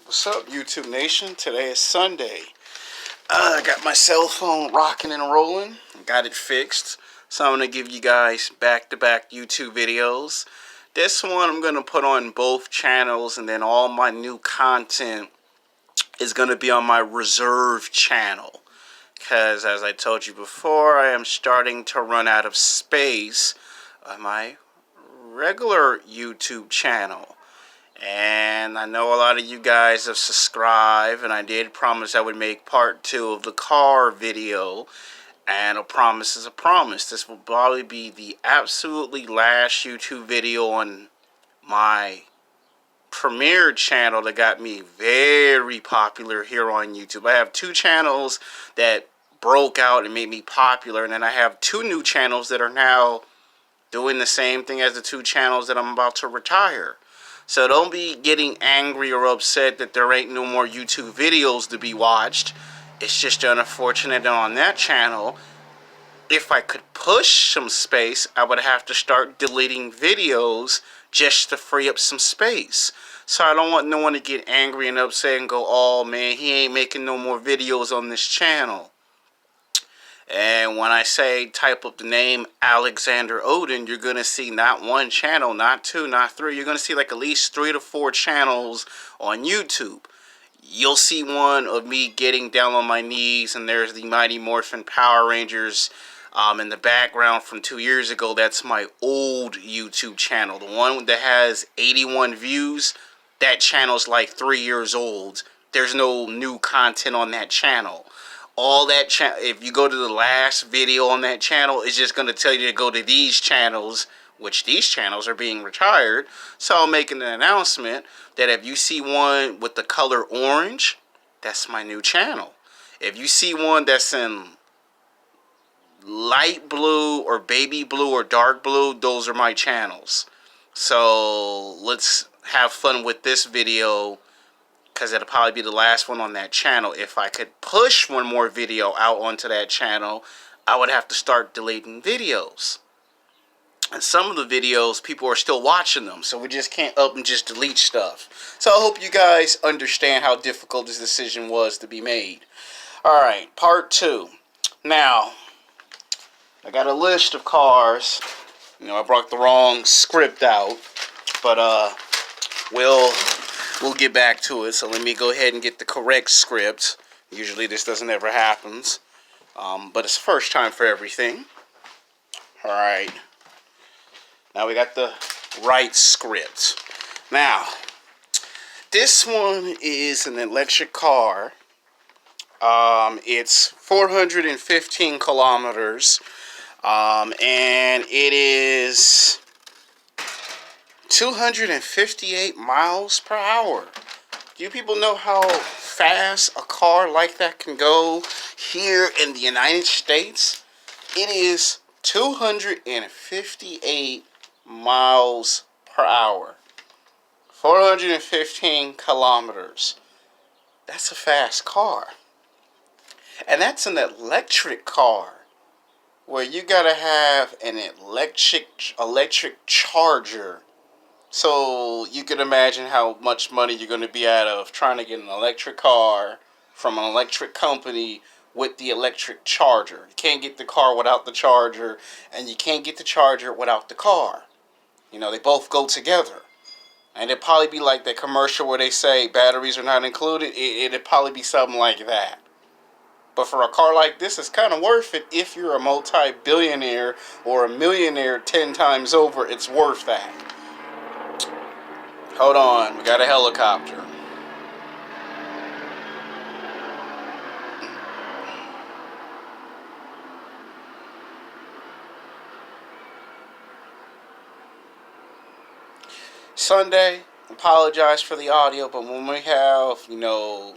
What's up, YouTube Nation? Today is Sunday. I got my cell phone rocking and rolling. Got it fixed. So I'm going to give you guys back-to-back YouTube videos. This one I'm going to put on both channels, and then all my new content is going to be on my reserve channel. Because as I told you before, I am starting to run out of space on my regular YouTube channel. And I know a lot of you guys have subscribed, and I did promise I would make part 2 of the car video, and a promise is a promise. This will probably be the absolutely last YouTube video on my premier channel that got me very popular here on YouTube. I have 2 channels that broke out and made me popular, and then I have 2 new channels that are now doing the same thing as the 2 channels that I'm about to retire. So don't be getting angry or upset that there ain't no more YouTube videos to be watched. It's just unfortunate that on that channel, if I could push some space, I would have to start deleting videos just to free up some space. So I don't want no one to get angry and upset and go, oh man, he ain't making no more videos on this channel. And when I say type up the name Alexander Odin, you're going to see not 1 channel, not 2, not 3. You're going to see like at least 3 to 4 channels on YouTube. You'll see one of me getting down on my knees, and there's the Mighty Morphin Power Rangers in the background from 2 years ago. That's my old YouTube channel. The one that has 81 views, that channel's like 3 years old. There's no new content on that channel. All that if you go to the last video on that channel, it's just going to tell you to go to these channels, which these channels are being retired. So I'm making an announcement that if you see one with the color orange, that's my new channel. If you see one that's in light blue or baby blue or dark blue, those are my channels. So let's have fun with this video, because it'll probably be the last one on that channel. If I could push one more video out onto that channel, I would have to start deleting videos. And some of the videos, people are still watching them, so we just can't up and just delete stuff. So I hope you guys understand how difficult this decision was to be made. Alright, part 2. Now, I got a list of cars. You know, I brought the wrong script out, but we'll get back to it. So let me go ahead and get the correct script. Usually this doesn't ever happens, but it's the first time for everything. Alright, now we got the right script. Now, this one is an electric car. It's 415 kilometers, and it is 258 miles per hour. Do you people know how fast a car like that can go here in the United States? It is 258 miles per hour. 415 kilometers. That's a fast car. And that's an electric car, where you gotta have an electric charger. So you can imagine how much money you're going to be out of trying to get an electric car from an electric company with the electric charger. You can't get the car without the charger, and you can't get the charger without the car. You know, they both go together. And it'd probably be like that commercial where they say batteries are not included. It'd probably be something like that. But for a car like this, it's kind of worth it. If you're a multi-billionaire or a millionaire 10 times over, it's worth that. Hold on, we got a helicopter. Sunday, apologize for the audio, but when we have, you know,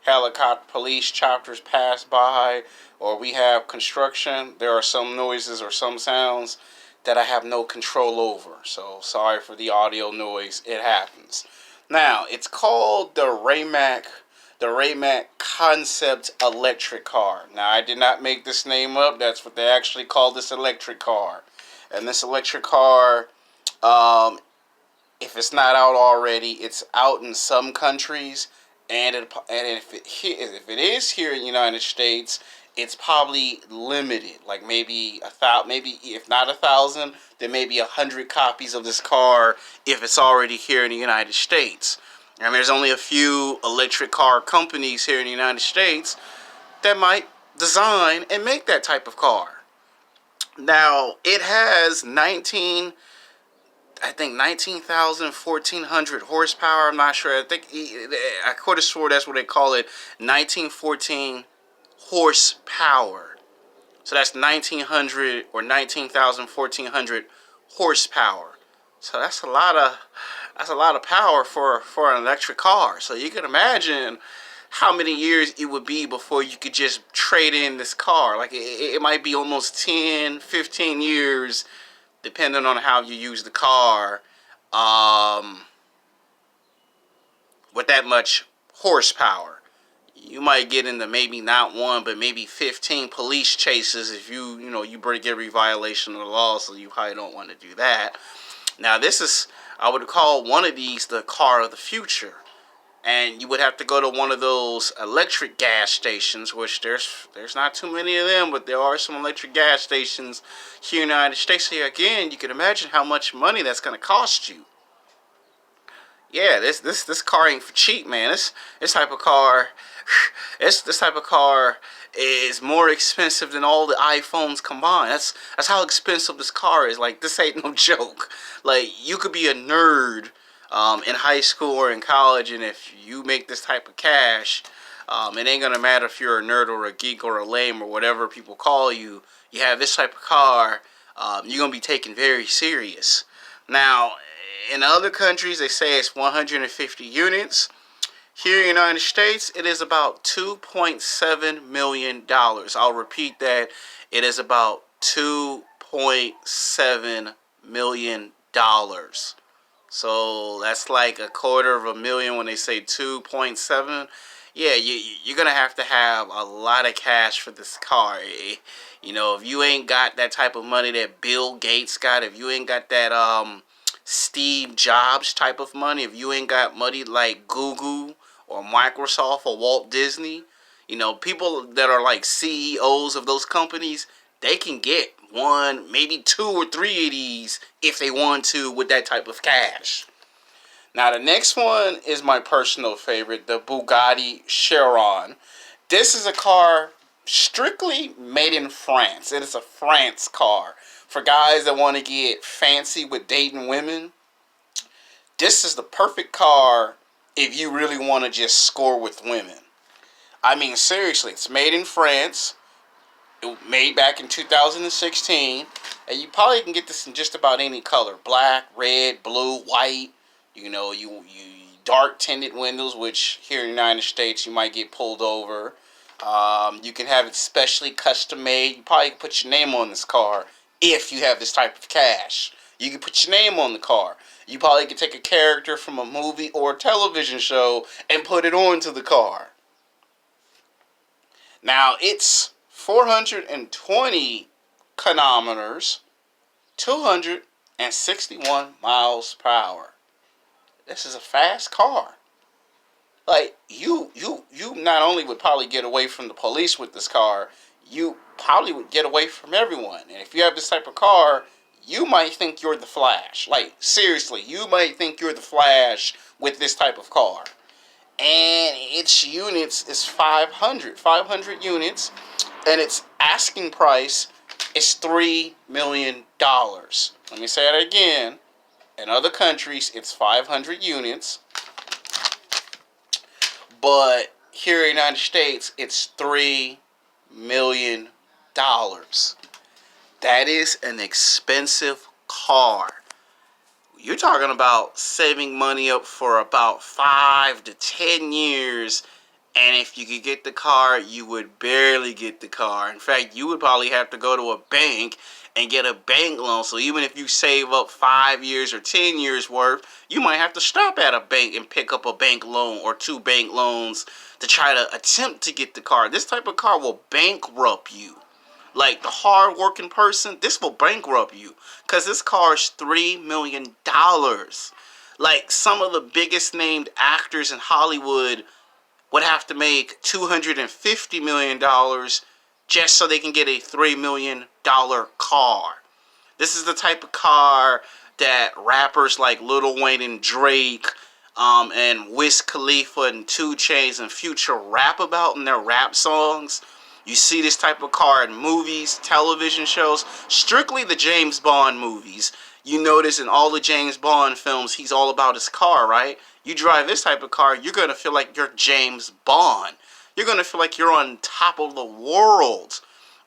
helicopter, police choppers pass by, or we have construction, there are some noises or some sounds that I have no control over. So sorry for the audio noise. It happens. Now, it's called the Rimac Concept electric car. Now, I did not make this name up. That's what they actually call this electric car. And this electric car, if it's not out already, it's out in some countries if it is here in the United States, it's probably limited. Like maybe maybe if not 1,000, then maybe 100 copies of this car if it's already here in the United States. And there's only a few electric car companies here in the United States that might design and make that type of car. Now, it has 1400 horsepower. I'm not sure. I could have swore that's what they call it. 1914 horsepower. So that's 1900 or 1400 horsepower. So that's a lot of power for an electric car. So you can imagine how many years it would be before you could just trade in this car. Like it might be almost 10, 15 years, depending on how you use the car, with that much horsepower. You might get into maybe not one, but maybe 15 police chases if you break every violation of the law, so you probably don't want to do that. Now I would call one of these the car of the future. And you would have to go to one of those electric gas stations, which there's not too many of them, but there are some electric gas stations here in the United States. So again, you can imagine how much money that's going to cost you. Yeah, this car ain't for cheap, man. This type of car, this type of car is more expensive than all the iPhones combined. That's how expensive this car is. Like, this ain't no joke. Like, you could be a nerd in high school or in college, and if you make this type of cash, it ain't gonna matter if you're a nerd or a geek or a lame or whatever people call you. You have this type of car, you're gonna be taken very serious. Now, in other countries, they say it's 150 units. Here in the United States, it is about $2.7 million. I'll repeat that. It is about $2.7 million. So that's like $250,000 when they say 2.7. Yeah, you're going to have a lot of cash for this car. If you ain't got that type of money that Bill Gates got, if you ain't got that Steve Jobs type of money, if you ain't got money like Google or Microsoft or Walt Disney, people that are like CEOs of those companies, they can get one, maybe 2 or 3 of these if they want to with that type of cash. Now, the next one is my personal favorite, the Bugatti Chiron. This is a car strictly made in France. It is a France car. For guys that want to get fancy with dating women, this is the perfect car if you really want to just score with women. I mean, seriously, it's made in France. It made back in 2016, and you probably can get this in just about any color: black, red, blue, white. You dark tinted windows, which here in the United States you might get pulled over. You can have it specially custom made. You probably can put your name on this car if you have this type of cash. You can put your name on the car. You probably can take a character from a movie or a television show and put it onto the car. Now, it's 420 kilometers, 261 miles per hour. This is a fast car. Like, you not only would probably get away from the police with this car, you probably would get away from everyone. And if you have this type of car, you might think you're the Flash. Like, seriously, you might think you're the Flash with this type of car. And its units is 500 units, and its asking price is $3 million. Let me say that again. In other countries, it's 500 units, but here in the United States, it's $3 million. That is an expensive car. You're talking about saving money up for about 5 to 10 years, and if you could get the car, you would barely get the car. In fact, you would probably have to go to a bank and get a bank loan. So even if you save up 5 years or 10 years worth, you might have to stop at a bank and pick up a bank loan or 2 bank loans to try to attempt to get the car. This type of car will bankrupt you. Like, the hard-working person, this will bankrupt you. Because this car is $3 million. Like, some of the biggest named actors in Hollywood would have to make $250 million just so they can get a $3 million car. This is the type of car that rappers like Lil Wayne and Drake and Wiz Khalifa and 2 Chainz and Future rap about in their rap songs. You see this type of car in movies, television shows, strictly the James Bond movies. You notice in all the James Bond films, he's all about his car, right? You drive this type of car, you're going to feel like you're James Bond. You're going to feel like you're on top of the world.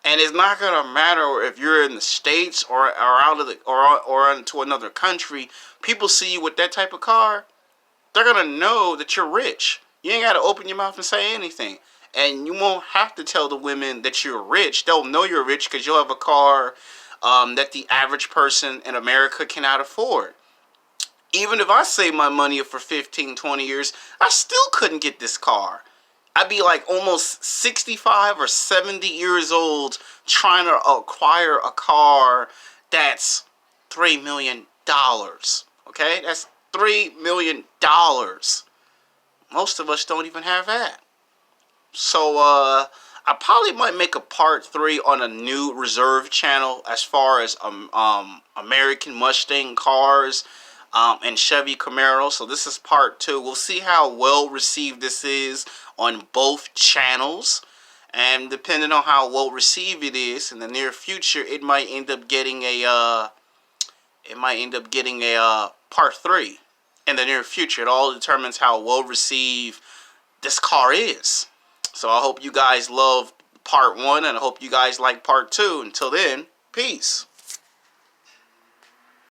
And it's not going to matter if you're in the States or out of the or into another country. People see you with that type of car, they're going to know that you're rich. You ain't got to open your mouth and say anything. And you won't have to tell the women that you're rich. They'll know you're rich because you'll have a car that the average person in America cannot afford. Even if I save my money for 15, 20 years, I still couldn't get this car. I'd be like almost 65 or 70 years old trying to acquire a car that's $3 million. Okay? That's $3 million. Most of us don't even have that. So, I probably might make a part 3 on a new reserve channel as far as American Mustang cars and Chevy Camaro. So this is part 2. We'll see how well received this is on both channels. And depending on how well received it is in the near future, it might end up getting a part 3 in the near future. It all determines how well received this car is. So I hope you guys love part 1, and I hope you guys like part 2. Until then, peace.